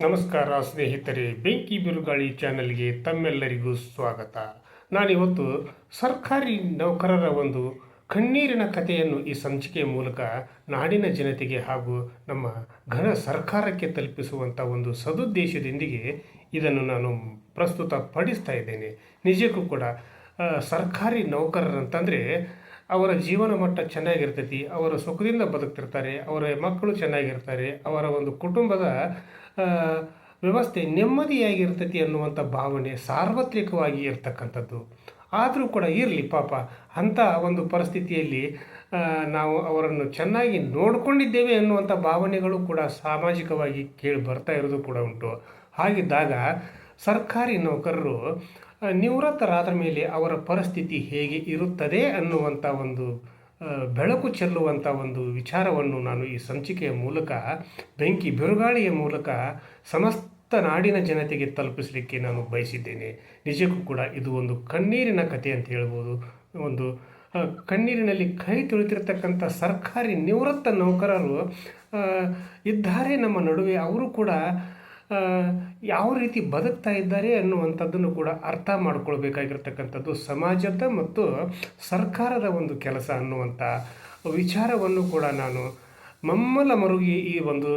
ನಮಸ್ಕಾರ ಸ್ನೇಹಿತರೆ, ಬೆಂಕಿ ಬಿರುಗಾಳಿ ಚಾನೆಲ್ಗೆ ತಮ್ಮೆಲ್ಲರಿಗೂ ಸ್ವಾಗತ. ನಾನಿವತ್ತು ಸರ್ಕಾರಿ ನೌಕರರ ಒಂದು ಕಣ್ಣೀರಿನ ಕಥೆಯನ್ನು ಈ ಸಂಚಿಕೆಯ ಮೂಲಕ ನಾಡಿನ ಜನತೆಗೆ ಹಾಗೂ ನಮ್ಮ ಘನ ಸರ್ಕಾರಕ್ಕೆ ತಲುಪಿಸುವಂಥ ಒಂದು ಸದುದ್ದೇಶದೊಂದಿಗೆ ಇದನ್ನು ನಾನು ಪ್ರಸ್ತುತ ಪಡಿಸ್ತಾ ಇದ್ದೇನೆ. ನಿಜಕ್ಕೂ ಕೂಡ ಸರ್ಕಾರಿ ನೌಕರರಂತಂದರೆ ಅವರ ಜೀವನ ಮಟ್ಟ ಚೆನ್ನಾಗಿರ್ತೈತಿ, ಅವರ ಸುಖದಿಂದ ಬದುಕ್ತಿರ್ತಾರೆ, ಅವರ ಮಕ್ಕಳು ಚೆನ್ನಾಗಿರ್ತಾರೆ, ಅವರ ಒಂದು ಕುಟುಂಬದ ವ್ಯವಸ್ಥೆ ನೆಮ್ಮದಿಯಾಗಿರ್ತೈತಿ ಅನ್ನುವಂಥ ಭಾವನೆ ಸಾರ್ವತ್ರಿಕವಾಗಿ ಇರ್ತಕ್ಕಂಥದ್ದು. ಆದರೂ ಕೂಡ ಇರಲಿ ಪಾಪ, ಅಂಥ ಒಂದು ಪರಿಸ್ಥಿತಿಯಲ್ಲಿ ನಾವು ಅವರನ್ನು ಚೆನ್ನಾಗಿ ನೋಡಿಕೊಂಡಿದ್ದೇವೆ ಅನ್ನುವಂಥ ಭಾವನೆಗಳು ಕೂಡ ಸಾಮಾಜಿಕವಾಗಿ ಕೇಳಿ ಬರ್ತಾ ಇರೋದು ಕೂಡ ಉಂಟು. ಹಾಗಿದ್ದಾಗ ಸರ್ಕಾರಿ ನೌಕರರು ನಿವೃತ್ತರಾದ ಮೇಲೆ ಅವರ ಪರಿಸ್ಥಿತಿ ಹೇಗೆ ಇರುತ್ತದೆ ಅನ್ನುವಂಥ ಒಂದು ಬೆಳಕು ಚೆಲ್ಲುವಂಥ ಒಂದು ವಿಚಾರವನ್ನು ನಾನು ಈ ಸಂಚಿಕೆಯ ಮೂಲಕ, ಬೆಂಕಿ ಬಿರುಗಾಳಿಯ ಮೂಲಕ ಸಮಸ್ತ ನಾಡಿನ ಜನತೆಗೆ ತಲುಪಿಸಲಿಕ್ಕೆ ನಾನು ಬಯಸಿದ್ದೇನೆ. ನಿಜಕ್ಕೂ ಕೂಡ ಇದು ಒಂದು ಕಣ್ಣೀರಿನ ಕಥೆ ಅಂತ ಹೇಳ್ಬೋದು. ಒಂದು ಕಣ್ಣೀರಿನಲ್ಲಿ ಕೈ ತೊಳೆತಿರ್ತಕ್ಕಂಥ ಸರ್ಕಾರಿ ನಿವೃತ್ತ ನೌಕರರು ಇದ್ದಾರೆ ನಮ್ಮ ನಡುವೆ. ಅವರು ಕೂಡ ಯಾವ ರೀತಿ ಬದುಕ್ತಾ ಇದ್ದಾರೆ ಅನ್ನುವಂಥದ್ದನ್ನು ಕೂಡ ಅರ್ಥ ಮಾಡ್ಕೊಳ್ಬೇಕಾಗಿರ್ತಕ್ಕಂಥದ್ದು ಸಮಾಜದ ಮತ್ತು ಸರ್ಕಾರದ ಒಂದು ಕೆಲಸ ಅನ್ನುವಂಥ ವಿಚಾರವನ್ನು ಕೂಡ ನಾನು ಮಮ್ಮಲ ಮರುಗಿ ಈ ಒಂದು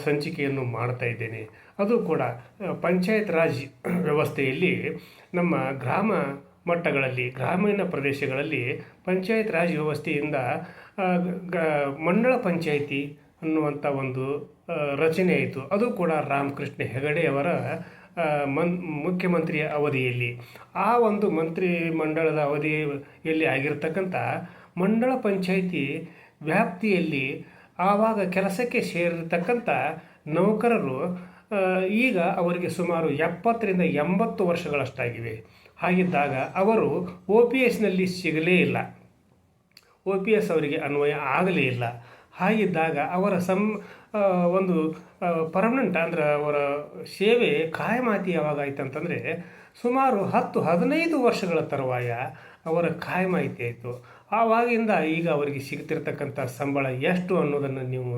ಸಂಚಿಕೆಯನ್ನು ಮಾಡ್ತಾ ಇದ್ದೇನೆ. ಅದು ಕೂಡ ಪಂಚಾಯತ್ ರಾಜ್ ವ್ಯವಸ್ಥೆಯಲ್ಲಿ ನಮ್ಮ ಗ್ರಾಮ ಮಟ್ಟಗಳಲ್ಲಿ, ಗ್ರಾಮೀಣ ಪ್ರದೇಶಗಳಲ್ಲಿ ಪಂಚಾಯತ್ ರಾಜ್ ವ್ಯವಸ್ಥೆಯಿಂದ ಮಂಡಳ ಪಂಚಾಯಿತಿ ಅನ್ನುವಂಥ ಒಂದು ರಚನೆ ಆಯಿತು. ಅದು ಕೂಡ ರಾಮಕೃಷ್ಣ ಹೆಗಡೆಯವರ ಮುಖ್ಯಮಂತ್ರಿಯ ಅವಧಿಯಲ್ಲಿ, ಆ ಒಂದು ಮಂತ್ರಿ ಮಂಡಳದ ಅವಧಿಯಲ್ಲಿ ಆಗಿರ್ತಕ್ಕಂಥ ಮಂಡಳ ಪಂಚಾಯಿತಿ ವ್ಯಾಪ್ತಿಯಲ್ಲಿ ಆವಾಗ ಕೆಲಸಕ್ಕೆ ಸೇರಿರ್ತಕ್ಕಂಥ ನೌಕರರು ಈಗ ಅವರಿಗೆ ಸುಮಾರು 70ರಿಂದ 80 ವರ್ಷಗಳಷ್ಟಾಗಿವೆ. ಹಾಗಿದ್ದಾಗ ಅವರು OPSನಲ್ಲಿ ಸಿಗಲೇ ಇಲ್ಲ, OPS ಅವರಿಗೆ ಅನ್ವಯ ಆಗಲೇ ಇಲ್ಲ. ಹಾಗಿದ್ದಾಗ ಅವರ ಒಂದು ಪರ್ಮನೆಂಟ್ ಅಂದರೆ ಅವರ ಸೇವೆ ಕಾಯಮಾತಿ ಯಾವಾಗ ಆಯ್ತು ಅಂತಂದರೆ ಸುಮಾರು 10-15 ವರ್ಷಗಳ ತರುವಾಯ ಅವರ ಕಾಯಮಾತಿ ಆಯಿತು. ಆವಾಗಿಂದ ಈಗ ಅವರಿಗೆ ಸಿಗ್ತಿರ್ತಕ್ಕಂಥ ಸಂಬಳ ಎಷ್ಟು ಅನ್ನೋದನ್ನು ನೀವು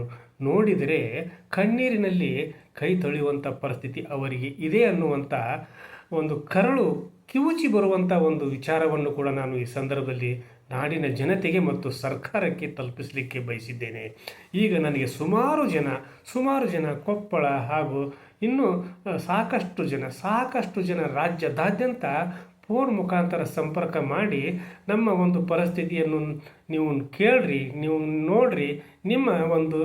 ನೋಡಿದರೆ ಕಣ್ಣೀರಿನಲ್ಲಿ ಕೈ ತೊಳೆಯುವಂಥ ಪರಿಸ್ಥಿತಿ ಅವರಿಗೆ ಇದೆ ಅನ್ನುವಂಥ ಒಂದು ಕರಳು ಕಿವುಚಿ ಬರುವಂಥ ಒಂದು ವಿಚಾರವನ್ನು ಕೂಡ ನಾನು ಈ ಸಂದರ್ಭದಲ್ಲಿ ನಾಡಿನ ಜನತೆಗೆ ಮತ್ತು ಸರ್ಕಾರಕ್ಕೆ ತಲುಪಿಸಲಿಕ್ಕೆ ಬಯಸಿದ್ದೇನೆ. ಈಗ ನನಗೆ ಸುಮಾರು ಜನ ಕೊಪ್ಪಳ ಹಾಗೂ ಇನ್ನೂ ಸಾಕಷ್ಟು ಜನ ರಾಜ್ಯದಾದ್ಯಂತ ಫೋನ್ ಮುಖಾಂತರ ಸಂಪರ್ಕ ಮಾಡಿ ನಮ್ಮ ಒಂದು ಪರಿಸ್ಥಿತಿಯನ್ನು ನೀವು ಕೇಳ್ರಿ, ನೀವು ನೋಡ್ರಿ, ನಿಮ್ಮ ಒಂದು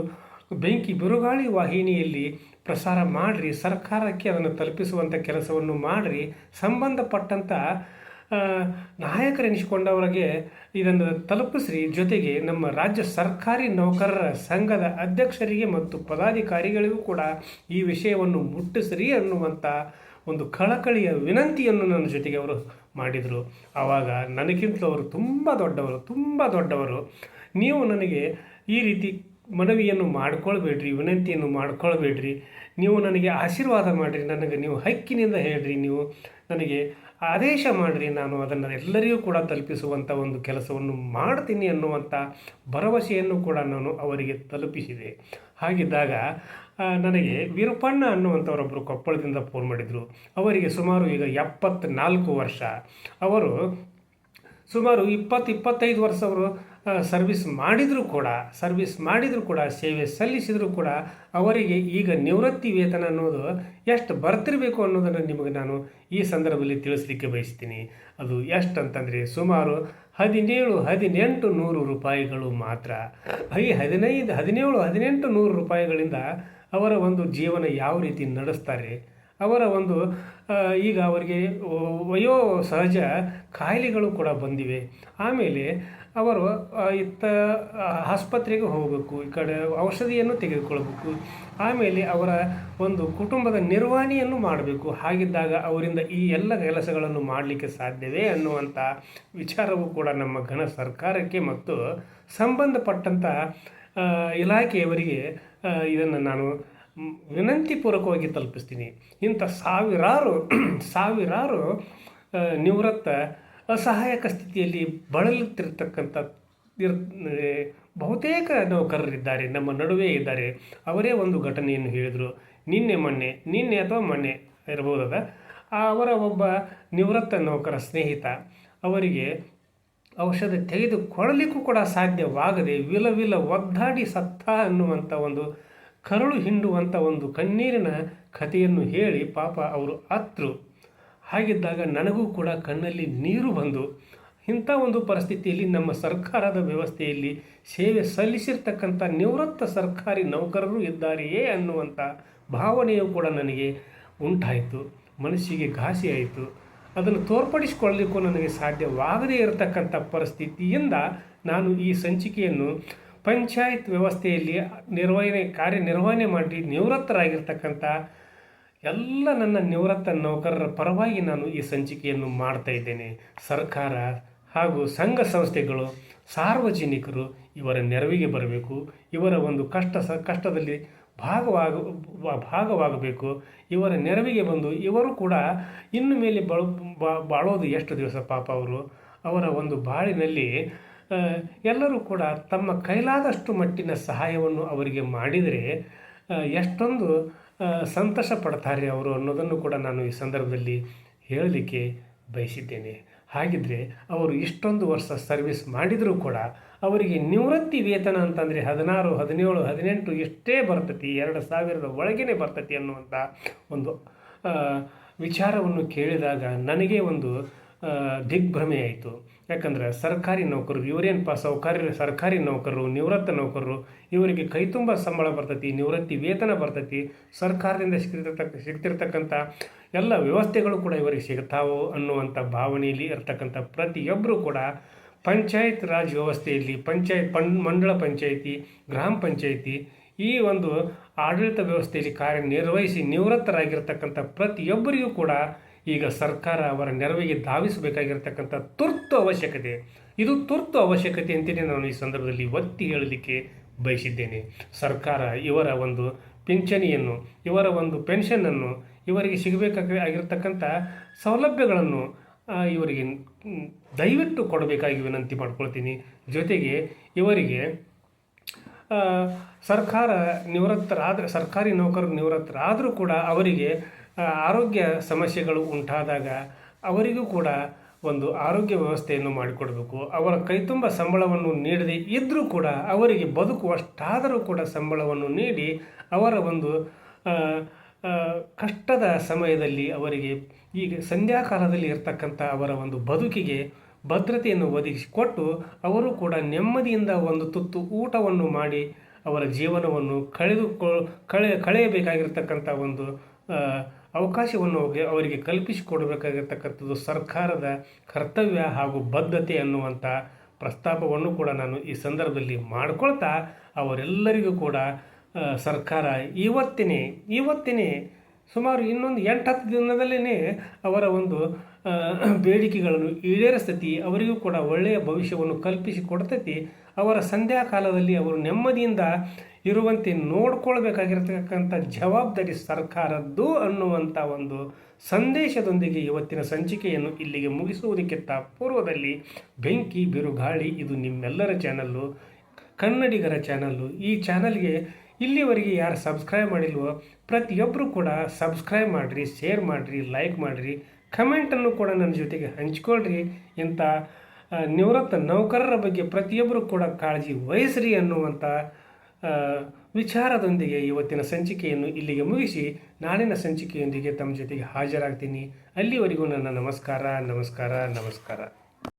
ಬೆಂಕಿ ಬಿರುಗಾಳಿ ವಾಹಿನಿಯಲ್ಲಿ ಪ್ರಸಾರ ಮಾಡಿರಿ, ಸರ್ಕಾರಕ್ಕೆ ಅದನ್ನು ತಲುಪಿಸುವಂಥ ಕೆಲಸವನ್ನು ಮಾಡಿರಿ, ಸಂಬಂಧಪಟ್ಟಂಥ ನಾಯಕರೆನಿಸಿಕೊಂಡವರಿಗೆ ಇದನ್ನು ತಲುಪಿಸ್ರಿ. ಜೊತೆಗೆ ನಮ್ಮ ರಾಜ್ಯ ಸರ್ಕಾರಿ ನೌಕರರ ಸಂಘದ ಅಧ್ಯಕ್ಷರಿಗೆ ಮತ್ತು ಪದಾಧಿಕಾರಿಗಳಿಗೂ ಕೂಡ ಈ ವಿಷಯವನ್ನು ಮುಟ್ಟಿಸ್ರಿ ಅನ್ನುವಂಥ ಒಂದು ಕಳಕಳಿಯ ವಿನಂತಿಯನ್ನು ನನ್ನ ಜೊತೆಗೆ ಅವರು ಮಾಡಿದರು. ಆವಾಗ ನನಗಿಂತಲೂ ಅವರು ತುಂಬ ದೊಡ್ಡವರು. ನೀವು ನನಗೆ ಈ ರೀತಿ ಮನವಿಯನ್ನು ಮಾಡ್ಕೊಳ್ಬೇಡ್ರಿ, ವಿನಂತಿಯನ್ನು ಮಾಡ್ಕೊಳ್ಬೇಡ್ರಿ. ನೀವು ನನಗೆ ಆಶೀರ್ವಾದ ಮಾಡಿರಿ, ನನಗೆ ನೀವು ಹಕ್ಕಿನಿಂದ ಹೇಳ್ರಿ, ನೀವು ನನಗೆ ಆದೇಶ ಮಾಡಿರಿ, ನಾನು ಅದನ್ನು ಎಲ್ಲರಿಗೂ ಕೂಡ ತಲುಪಿಸುವಂಥ ಒಂದು ಕೆಲಸವನ್ನು ಮಾಡ್ತೀನಿ ಅನ್ನುವಂಥ ಭರವಸೆಯನ್ನು ಕೂಡ ನಾನು ಅವರಿಗೆ ತಲುಪಿಸಿದೆ. ಹಾಗಿದ್ದಾಗ ನನಗೆ ವೀರಪ್ಪಣ್ಣ ಅನ್ನುವಂಥವರೊಬ್ಬರು ಕೊಪ್ಪಳದಿಂದ ಫೋನ್ ಮಾಡಿದರು. ಅವರಿಗೆ ಸುಮಾರು ಈಗ 74 ವರ್ಷ. ಅವರು ಸುಮಾರು 20-25 ವರ್ಷ ಅವರು ಸರ್ವಿಸ್ ಮಾಡಿದರೂ ಕೂಡ ಸೇವೆ ಸಲ್ಲಿಸಿದರೂ ಕೂಡ ಅವರಿಗೆ ಈಗ ನಿವೃತ್ತಿ ವೇತನ ಅನ್ನೋದು ಎಷ್ಟು ಬರ್ತಿರಬೇಕು ಅನ್ನೋದನ್ನು ನಿಮಗೆ ನಾನು ಈ ಸಂದರ್ಭದಲ್ಲಿ ತಿಳಿಸ್ಲಿಕ್ಕೆ ಬಯಸ್ತೀನಿ. ಅದು ಎಷ್ಟು ಅಂತಂದರೆ ಸುಮಾರು 1700-1800 ರೂಪಾಯಿಗಳು ಮಾತ್ರ. ಈ 1700-1800 ರೂಪಾಯಿಗಳಿಂದ ಅವರ ಒಂದು ಜೀವನ ಯಾವ ರೀತಿ ನಡೆಸ್ತಾರೆ, ಅವರ ಒಂದು ಈಗ ಅವರಿಗೆ ಸಹಜ ಕಾಯಿಲೆಗಳು ಕೂಡ ಬಂದಿವೆ. ಆಮೇಲೆ ಅವರು ಆಸ್ಪತ್ರೆಗೆ ಹೋಗಬೇಕು, ಈ ಕಡೆ ಔಷಧಿಯನ್ನು ತೆಗೆದುಕೊಳ್ಬೇಕು, ಆಮೇಲೆ ಅವರ ಒಂದು ಕುಟುಂಬದ ನಿರ್ವಹಣೆಯನ್ನು ಮಾಡಬೇಕು. ಹಾಗಿದ್ದಾಗ ಅವರಿಂದ ಈ ಎಲ್ಲ ಕೆಲಸಗಳನ್ನು ಮಾಡಲಿಕ್ಕೆ ಸಾಧ್ಯವೇ ಅನ್ನುವಂಥ ವಿಚಾರವೂ ಕೂಡ ನಮ್ಮ ಘನ ಸರ್ಕಾರಕ್ಕೆ ಮತ್ತು ಸಂಬಂಧಪಟ್ಟಂಥ ಇಲಾಖೆಯವರಿಗೆ ಇದನ್ನು ನಾನು ವಿನಂತಿಪೂರ್ವಕವಾಗಿ ತಲುಪಿಸ್ತೀನಿ. ಇಂಥ ಸಾವಿರಾರು ನಿವೃತ್ತ ಅಸಹಾಯಕ ಸ್ಥಿತಿಯಲ್ಲಿ ಬಳಲುತ್ತಿರ್ತಕ್ಕಂಥ ಬಹುತೇಕ ನೌಕರರಿದ್ದಾರೆ, ನಮ್ಮ ನಡುವೆ ಇದ್ದಾರೆ. ಅವರೇ ಒಂದು ಘಟನೆಯನ್ನು ಹೇಳಿದರು. ನಿನ್ನೆ ಅಥವಾ ಮೊನ್ನೆ ಇರಬಹುದದ ಅವರ ಒಬ್ಬ ನಿವೃತ್ತ ನೌಕರ ಸ್ನೇಹಿತ ಅವರಿಗೆ ಔಷಧ ತೆಗೆದುಕೊಳ್ಳಲಿಕ್ಕೂ ಕೂಡ ಸಾಧ್ಯವಾಗದೆ ವಿಲ ಒದ್ದಾಡಿ ಸತ್ತ ಅನ್ನುವಂಥ ಒಂದು ಕರುಳು ಹಿಂಡುವಂಥ ಒಂದು ಕಣ್ಣೀರಿನ ಕಥೆಯನ್ನು ಹೇಳಿ ಪಾಪ ಅವರು ಅತ್ತರು. ಹಾಗಿದ್ದಾಗ ನನಗೂ ಕೂಡ ಕಣ್ಣಲ್ಲಿ ನೀರು ಬಂದು ಇಂಥ ಒಂದು ಪರಿಸ್ಥಿತಿಯಲ್ಲಿ ನಮ್ಮ ಸರ್ಕಾರದ ವ್ಯವಸ್ಥೆಯಲ್ಲಿ ಸೇವೆ ಸಲ್ಲಿಸಿರ್ತಕ್ಕಂಥ ನಿವೃತ್ತ ಸರ್ಕಾರಿ ನೌಕರರು ಇದ್ದಾರೆಯೇ ಅನ್ನುವಂಥ ಭಾವನೆಯು ಕೂಡ ನನಗೆ ಉಂಟಾಯಿತು. ಮನಸ್ಸಿಗೆ ಘಾಸಿ ಆಯಿತು. ಅದನ್ನು ತೋರ್ಪಡಿಸಿಕೊಳ್ಳಲಿಕ್ಕೂ ನನಗೆ ಸಾಧ್ಯವಾಗದೇ ಇರತಕ್ಕಂಥ ಪರಿಸ್ಥಿತಿಯಿಂದ ನಾನು ಈ ಸಂಚಿಕೆಯನ್ನು ಪಂಚಾಯತ್ ವ್ಯವಸ್ಥೆಯಲ್ಲಿ ಕಾರ್ಯನಿರ್ವಹಣೆ ಮಾಡಿ ನಿವೃತ್ತರಾಗಿರ್ತಕ್ಕಂಥ ಎಲ್ಲ ನನ್ನ ನಿವೃತ್ತ ನೌಕರರ ಪರವಾಗಿ ನಾನು ಈ ಸಂಚಿಕೆಯನ್ನು ಮಾಡ್ತಾ ಇದ್ದೇನೆ. ಸರ್ಕಾರ ಹಾಗೂ ಸಂಘ ಸಂಸ್ಥೆಗಳು, ಸಾರ್ವಜನಿಕರು ಇವರ ನೆರವಿಗೆ ಬರಬೇಕು. ಇವರ ಒಂದು ಕಷ್ಟದಲ್ಲಿ ಭಾಗವಾಗಬೇಕು. ಇವರ ನೆರವಿಗೆ ಬಂದು ಇವರು ಕೂಡ ಇನ್ನು ಮೇಲೆ ಬಾಳೋದು ಎಷ್ಟು ದಿವಸ ಪಾಪ ಅವರ ಒಂದು ಬಾಳಿನಲ್ಲಿ ಎಲ್ಲರೂ ಕೂಡ ತಮ್ಮ ಕೈಲಾದಷ್ಟು ಮಟ್ಟಿನ ಸಹಾಯವನ್ನು ಅವರಿಗೆ ಮಾಡಿದರೆ ಎಷ್ಟೊಂದು ಸಂತೋಷ ಪಡ್ತಾರೆ ಅವರು ಅನ್ನೋದನ್ನು ಕೂಡ ನಾನು ಈ ಸಂದರ್ಭದಲ್ಲಿ ಹೇಳಲಿಕ್ಕೆ ಬಯಸಿದ್ದೇನೆ. ಹಾಗಿದ್ದರೆ ಅವರು ಇಷ್ಟೊಂದು ವರ್ಷ ಸರ್ವಿಸ್ ಮಾಡಿದರೂ ಕೂಡ ಅವರಿಗೆ ನಿವೃತ್ತಿ ವೇತನ ಅಂತಂದರೆ 16, 17, 18 ಇಷ್ಟೇ ಬರ್ತತಿ, 2000 ಒಳಗೇ ಬರ್ತತಿ ಅನ್ನುವಂಥ ಒಂದು ವಿಚಾರವನ್ನು ಕೇಳಿದಾಗ ನನಗೆ ಒಂದು ದಿಗ್ಭ್ರಮೆ ಆಯಿತು. ಯಾಕಂದರೆ ಸರ್ಕಾರಿ ನೌಕರರು ಇವರೇನಪ್ಪ ಸರ್ಕಾರಿ ನೌಕರರು, ನಿವೃತ್ತ ನೌಕರರು, ಇವರಿಗೆ ಕೈ ತುಂಬ ಸಂಬಳ ಬರ್ತೈತಿ, ನಿವೃತ್ತಿ ವೇತನ ಬರ್ತೈತಿ, ಸರ್ಕಾರದಿಂದ ಸಿಗ್ತಿರ್ತಕ್ಕಂಥ ಎಲ್ಲ ವ್ಯವಸ್ಥೆಗಳು ಕೂಡ ಇವರಿಗೆ ಸಿಗ್ತಾವೋ ಅನ್ನುವಂಥ ಭಾವನೆಯಲ್ಲಿ ಇರ್ತಕ್ಕಂಥ ಪ್ರತಿಯೊಬ್ಬರು ಕೂಡ ಪಂಚಾಯತ್ ರಾಜ್ ವ್ಯವಸ್ಥೆಯಲ್ಲಿ ಮಂಡಳ ಪಂಚಾಯಿತಿ, ಗ್ರಾಮ ಪಂಚಾಯಿತಿ ಈ ಒಂದು ಆಡಳಿತ ವ್ಯವಸ್ಥೆಯಲ್ಲಿ ಕಾರ್ಯನಿರ್ವಹಿಸಿ ನಿವೃತ್ತರಾಗಿರ್ತಕ್ಕಂಥ ಪ್ರತಿಯೊಬ್ಬರಿಗೂ ಕೂಡ ಈಗ ಸರ್ಕಾರ ಅವರ ನೆರವಿಗೆ ಧಾವಿಸಬೇಕಾಗಿರ್ತಕ್ಕಂಥ ತುರ್ತು ಅವಶ್ಯಕತೆ ಅಂತಲೇ ನಾನು ಈ ಸಂದರ್ಭದಲ್ಲಿ ಒತ್ತಿ ಹೇಳಲಿಕ್ಕೆ ಬಯಸಿದ್ದೇನೆ. ಸರ್ಕಾರ ಇವರ ಒಂದು ಪಿಂಚಣಿಯನ್ನು, ಇವರ ಒಂದು ಪೆನ್ಷನನ್ನು, ಇವರಿಗೆ ಸಿಗಬೇಕಾಗಿರ್ತಕ್ಕಂಥ ಸೌಲಭ್ಯಗಳನ್ನು ಇವರಿಗೆ ದಯವಿಟ್ಟು ಕೊಡಬೇಕಾಗಿ ವಿನಂತಿ ಮಾಡ್ಕೊಳ್ತೀನಿ. ಜೊತೆಗೆ ಇವರಿಗೆ ಸರ್ಕಾರಿ ನೌಕರರು ನಿವೃತ್ತರಾದರೂ ಕೂಡ ಅವರಿಗೆ ಆರೋಗ್ಯ ಸಮಸ್ಯೆಗಳು ಉಂಟಾದಾಗ ಅವರಿಗೂ ಕೂಡ ಒಂದು ಆರೋಗ್ಯ ವ್ಯವಸ್ಥೆಯನ್ನು ಮಾಡಿಕೊಡಬೇಕು. ಅವರ ಕೈತುಂಬ ಸಂಬಳವನ್ನು ನೀಡದೇ ಇದ್ದರೂ ಕೂಡ ಅವರಿಗೆ ಬದುಕುವಷ್ಟಾದರೂ ಕೂಡ ಸಂಬಳವನ್ನು ನೀಡಿ ಅವರ ಒಂದು ಕಷ್ಟದ ಸಮಯದಲ್ಲಿ ಅವರಿಗೆ ಈಗ ಸಂಧ್ಯಾಕಾಲದಲ್ಲಿ ಇರ್ತಕ್ಕಂಥ ಅವರ ಒಂದು ಬದುಕಿಗೆ ಭದ್ರತೆಯನ್ನು ಒದಗಿಸಿಕೊಟ್ಟು ಅವರು ಕೂಡ ನೆಮ್ಮದಿಯಿಂದ ಒಂದು ತುತ್ತು ಊಟವನ್ನು ಮಾಡಿ ಅವರ ಜೀವನವನ್ನು ಕಳೆಯಬೇಕಾಗಿರ್ತಕ್ಕಂಥ ಒಂದು ಅವಕಾಶವನ್ನು ಅವರಿಗೆ ಕಲ್ಪಿಸಿಕೊಡಬೇಕಾಗಿರ್ತಕ್ಕಂಥದ್ದು ಸರ್ಕಾರದ ಕರ್ತವ್ಯ ಹಾಗೂ ಬದ್ಧತೆ ಅನ್ನುವಂಥ ಪ್ರಸ್ತಾಪವನ್ನು ಕೂಡ ನಾನು ಈ ಸಂದರ್ಭದಲ್ಲಿ ಮಾಡಿಕೊಳ್ತಾ ಅವರೆಲ್ಲರಿಗೂ ಕೂಡ ಸರ್ಕಾರ ಇವತ್ತಿನೇ ಸುಮಾರು ಇನ್ನೊಂದು 8-10 ದಿನದಲ್ಲೇ ಅವರ ಒಂದು ಬೇಡಿಕೆಗಳನ್ನು ಈಡೇರಿಸ್ತೈತಿ. ಅವರಿಗೂ ಕೂಡ ಒಳ್ಳೆಯ ಭವಿಷ್ಯವನ್ನು ಕಲ್ಪಿಸಿಕೊಡ್ತೈತಿ. ಅವರ ಸಂಧ್ಯಾಕಾಲದಲ್ಲಿ ಅವರು ನೆಮ್ಮದಿಯಿಂದ ಇರುವಂತೆ ನೋಡ್ಕೊಳ್ಬೇಕಾಗಿರ್ತಕ್ಕಂಥ ಜವಾಬ್ದಾರಿ ಸರ್ಕಾರದ್ದು ಅನ್ನುವಂಥ ಒಂದು ಸಂದೇಶದೊಂದಿಗೆ ಇವತ್ತಿನ ಸಂಚಿಕೆಯನ್ನು ಇಲ್ಲಿಗೆ ಮುಗಿಸುವುದಕ್ಕಿಂತ ಪೂರ್ವದಲ್ಲಿ ಬೆಂಕಿ ಬಿರುಗಾಳಿ ಇದು ನಿಮ್ಮೆಲ್ಲರ ಚಾನಲ್ಲು, ಕನ್ನಡಿಗರ ಚಾನಲ್ಲು. ಈ ಚಾನಲ್ಗೆ ಇಲ್ಲಿವರೆಗೆ ಯಾರು ಸಬ್ಸ್ಕ್ರೈಬ್ ಮಾಡಿಲ್ವೋ ಪ್ರತಿಯೊಬ್ಬರು ಕೂಡ ಸಬ್ಸ್ಕ್ರೈಬ್ ಮಾಡಿರಿ, ಶೇರ್ ಮಾಡಿರಿ, ಲೈಕ್ ಮಾಡಿರಿ, ಕಮೆಂಟನ್ನು ಕೂಡ ನನ್ನ ಜೊತೆಗೆ ಹಂಚ್ಕೊಳ್ರಿ. ಇಂಥ ನಿವೃತ್ತ ನೌಕರರ ಬಗ್ಗೆ ಪ್ರತಿಯೊಬ್ಬರು ಕೂಡ ಕಾಳಜಿ ವಹಿಸ್ರಿ ಅನ್ನುವಂಥ ವಿಚಾರದೊಂದಿಗೆ ಇವತ್ತಿನ ಸಂಚಿಕೆಯನ್ನು ಇಲ್ಲಿಗೆ ಮುಗಿಸಿ ನಾಳಿನ ಸಂಚಿಕೆಯೊಂದಿಗೆ ತಮ್ಮ ಜೊತೆಗೆ ಹಾಜರಾಗ್ತೀನಿ. ಅಲ್ಲಿವರೆಗೂ ನನ್ನ ನಮಸ್ಕಾರ.